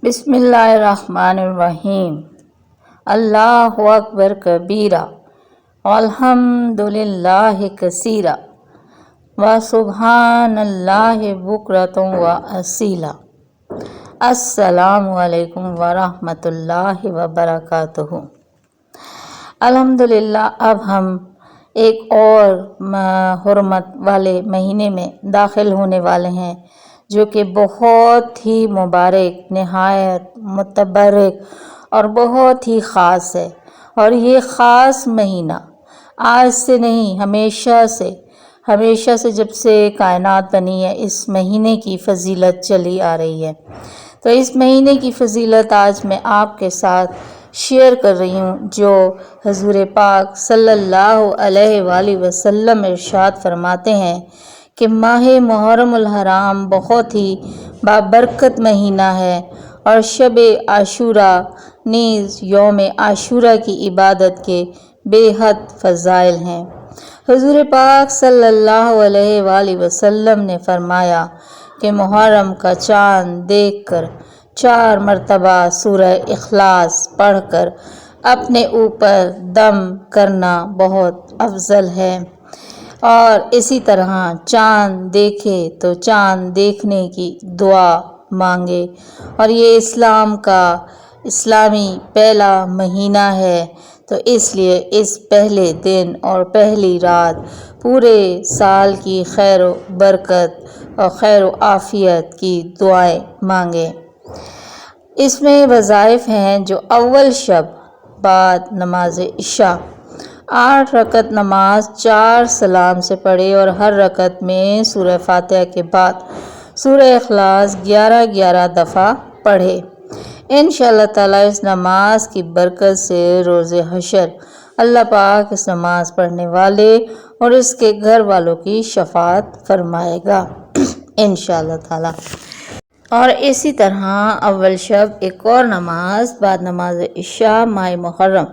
بسم اللہ الرحمن الرحیم۔ اللہ اکبر کبیرہ والحمد للہ کثیرہ وسبحان اللہ بکرۃ واصیلا۔ السلام علیکم ورحمۃ اللہ وبرکاتہ۔ الحمدللہ اب ہم ایک اور حرمت والے مہینے میں داخل ہونے والے ہیں جو کہ بہت ہی مبارک، نہایت متبرک اور بہت ہی خاص ہے۔ اور یہ خاص مہینہ آج سے نہیں، ہمیشہ سے جب سے کائنات بنی ہے اس مہینے کی فضیلت چلی آ رہی ہے۔ تو اس مہینے کی فضیلت آج میں آپ کے ساتھ شیئر کر رہی ہوں، جو حضور پاک صلی اللہ علیہ وآلہ وسلم ارشاد فرماتے ہیں کہ ماہ محرم الحرام بہت ہی بابرکت مہینہ ہے، اور شب عاشوراء نیز یوم عاشوراء کی عبادت کے بے حد فضائل ہیں۔ حضور پاک صلی اللہ علیہ وآلہ وسلم نے فرمایا کہ محرم کا چاند دیکھ کر 4 مرتبہ سورہ اخلاص پڑھ کر اپنے اوپر دم کرنا بہت افضل ہے، اور اسی طرح چاند دیکھے تو چاند دیکھنے کی دعا مانگے۔ اور یہ اسلامی پہلا مہینہ ہے، تو اس لیے اس پہلے دن اور پہلی رات پورے سال کی خیر و برکت اور خیر و عافیت کی دعائیں مانگے۔ اس میں وظائف ہیں جو اول شب بعد نماز عشاء 8 رکعت نماز 4 سلام سے پڑھے، اور ہر رکعت میں سورہ فاتحہ کے بعد سورہ اخلاص 11 دفعہ پڑھے۔ انشاءاللہ تعالیٰ اس نماز کی برکت سے روز حشر اللہ پاک اس نماز پڑھنے والے اور اس کے گھر والوں کی شفاعت فرمائے گا انشاءاللہ تعالیٰ۔ اور اسی طرح اول شب ایک اور نماز بعد نماز عشاء ماہ محرم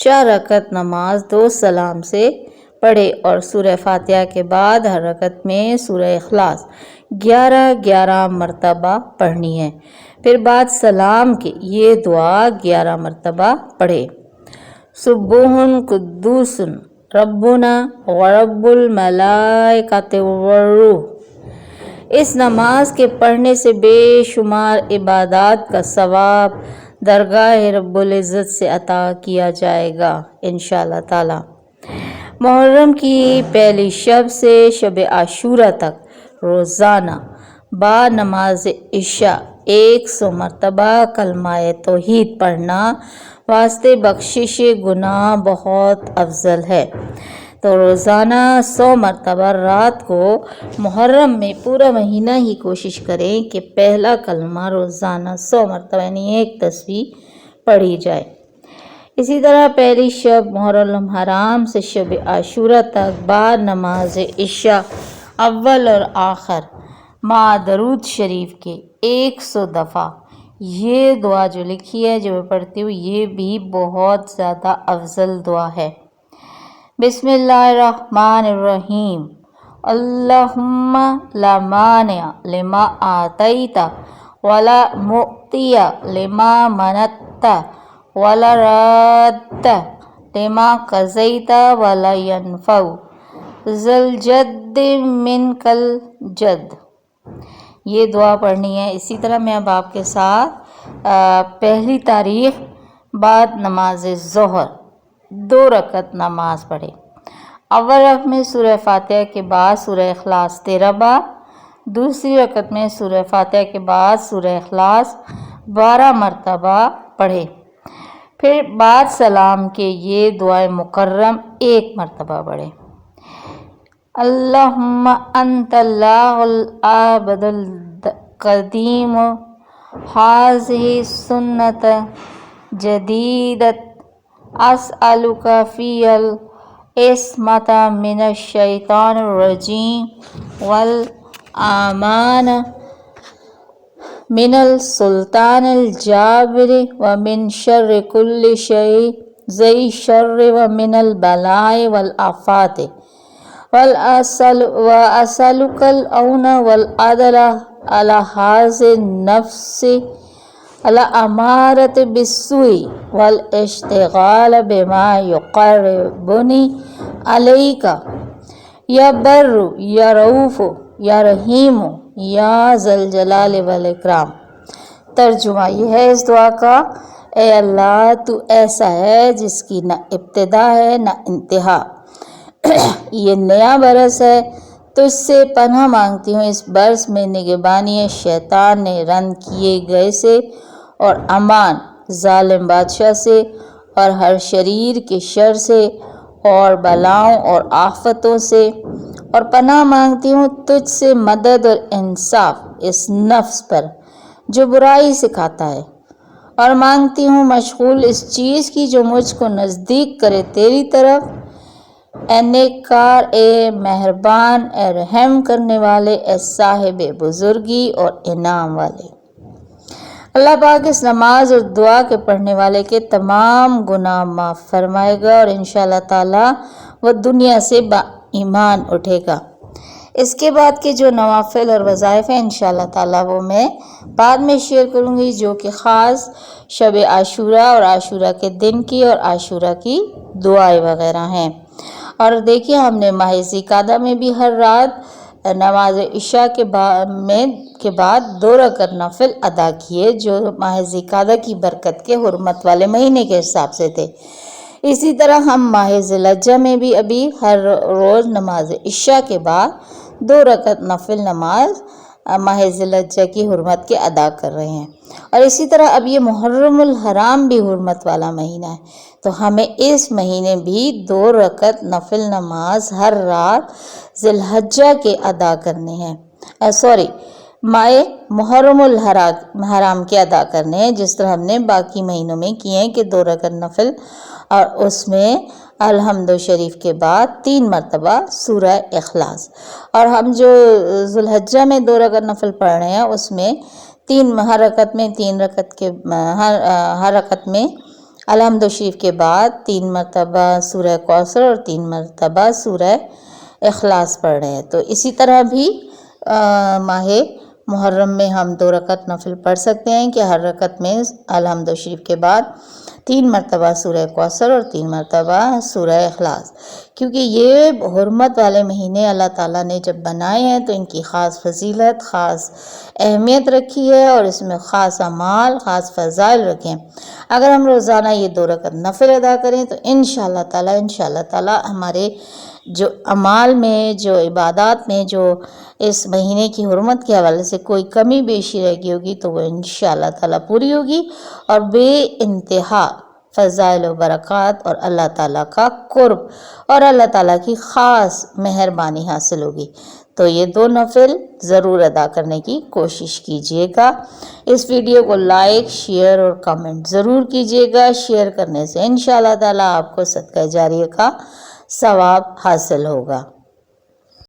4 رکعت نماز 2 سلام سے پڑھے، اور سورہ فاتحہ کے بعد ہر رکعت میں سورہ اخلاص 11 مرتبہ پڑھنی ہے۔ پھر بعد سلام کے یہ دعا 11 مرتبہ پڑھے: سبوح قدوس ربنا ورب الملائکۃ والروح۔ اس نماز کے پڑھنے سے بے شمار عبادات کا ثواب درگاہ رب العزت سے عطا کیا جائے گا انشاءاللہ تعالی۔ محرم کی پہلی شب سے شب عاشوراء تک روزانہ بعد نماز عشاء 100 مرتبہ کلمہ توحید پڑھنا واسطے بخشش گناہ بہت افضل ہے۔ تو روزانہ 100 مرتبہ رات کو محرم میں پورا مہینہ ہی کوشش کریں کہ پہلا کلمہ روزانہ 100 مرتبہ یعنی 1 تسبیح پڑھی جائے۔ اسی طرح پہلی شب محرم الحرام سے شب عاشوراء تک بعد نماز عشاء اول اور آخر مع درود شریف کے 100 دفعہ یہ دعا جو لکھی ہے جو میں پڑھتی ہوں، یہ بھی بہت زیادہ افضل دعا ہے۔ بسم اللہ الرحمن الرحیم۔ اللہم لا مانع لما آتیت ولا معطی لما منعت ولا راد لما قضیت ولا ینفع ذا الجد منک الجد۔ یہ دعا پڑھنی ہے۔ اسی طرح میں اب آپ کے ساتھ پہلی تاریخ بعد نماز ظہر 2 رکعت نماز پڑھے۔ اول رکعت میں سورہ فاتحہ کے بعد سورہ اخلاص 13 بار، دوسری رکعت میں سورہ فاتحہ کے بعد سورہ اخلاص 12 مرتبہ پڑھے۔ پھر بعد سلام کے یہ دعائے مکرم 1 مرتبہ پڑھے: اللہم انت اللہ العبد القدیم حاذہ سنت جدیدت اسألک فی العصمت من الشیطان الرجیم والامان من السلطان الجابر ومن شر کل شیء ذی شر ومن البلاء والآفات وأسألك العون والعدل على هذا النفس الامارۃ بالسوء والاشتغال بما یقربنی علیک یا بر یا رؤوف یا رحیم یا ذی الجلال والاکرام۔ ترجمہ یہ ہے اس دعا کا، اے اللہ تو ایسا ہے جس کی نہ ابتدا ہے نہ انتہا، یہ نیا برس ہے، تجھ سے پناہ مانگتی ہوں اس برس میں نگہبانی شیطان نے رند کیے گئے سے، اور امان ظالم بادشاہ سے، اور ہر شریر کے شر سے، اور بلاؤں اور آفتوں سے، اور پناہ مانگتی ہوں تجھ سے مدد اور انصاف اس نفس پر جو برائی سکھاتا ہے، اور مانگتی ہوں مشغول اس چیز کی جو مجھ کو نزدیک کرے تیری طرف، اے نیک کار، اے مہربان، اے رحم کرنے والے، اے صاحب بزرگی اور انعام والے۔ اللہ پاک اس نماز اور دعا کے پڑھنے والے کے تمام گناہ معاف فرمائے گا، اور انشاءاللہ تعالی وہ دنیا سے با ایمان اٹھے گا۔ اس کے بعد کے جو نوافل اور وظائف ہیں انشاءاللہ تعالی وہ میں بعد میں شیئر کروں گی، جو کہ خاص شب عاشوراء اور عاشوراء کے دن کی اور عاشوراء کی دعائیں وغیرہ ہیں۔ اور دیکھیے ہم نے ماہ ذوالقعدہ میں بھی ہر رات نماز عشاء کے بعد 2 رکعت نفل ادا کیے، جو ماہ ذوالقعدہ کی برکت کے حرمت والے مہینے کے حساب سے تھے۔ اسی طرح ہم ماہ ذی الحجہ میں بھی ابھی ہر روز نماز عشاء کے بعد 2 رکعت نفل نماز ماہ ذی الحجہ کی حرمت کے ادا کر رہے ہیں۔ اور اسی طرح اب یہ محرم الحرام بھی حرمت والا مہینہ ہے، تو ہمیں اس مہینے بھی 2 رکعت نفل نماز ہر رات ذی الحجہ کے ادا کرنے ہیں، ماہ محرم الحرام کے ادا کرنے ہیں، جس طرح ہم نے باقی مہینوں میں کیے ہیں کہ 2 رکعت نفل، اور اس میں الحمد شریف کے بعد 3 مرتبہ سورہ اخلاص۔ اور ہم جو ذی الحجہ میں 2 رکعت نفل پڑھ رہے ہیں اس میں ہر رکعت میں الحمد شریف کے بعد 3 مرتبہ سورہ کوثر اور 3 مرتبہ سورہ اخلاص پڑھ رہے ہیں۔ تو اسی طرح بھی ماہ محرم میں ہم 2 رکعت نفل پڑھ سکتے ہیں کہ ہر رکعت میں الحمد شریف کے بعد 3 مرتبہ سورہ کوثر اور 3 مرتبہ سورہ اخلاص، کیونکہ یہ حرمت والے مہینے اللہ تعالیٰ نے جب بنائے ہیں تو ان کی خاص فضیلت، خاص اہمیت رکھی ہے، اور اس میں خاص اعمال، خاص فضائل رکھے ہیں۔ اگر ہم روزانہ یہ 2 رکعت نفل ادا کریں تو انشاءاللہ تعالیٰ ہمارے جو اعمال میں، جو عبادات میں، جو اس مہینے کی حرمت کے حوالے سے کوئی کمی بیشی رہ گئی ہوگی تو وہ انشاءاللہ تعالیٰ پوری ہوگی، اور بے انتہا فضائل و برکات اور اللہ تعالیٰ کا قرب اور اللہ تعالیٰ کی خاص مہربانی حاصل ہوگی۔ تو یہ 2 نفل ضرور ادا کرنے کی کوشش کیجیے گا۔ اس ویڈیو کو لائک، شیئر اور کمنٹ ضرور کیجیے گا۔ شیئر کرنے سے انشاءاللہ تعالیٰ آپ کو صدقہ جاریہ کا ثواب حاصل ہوگا۔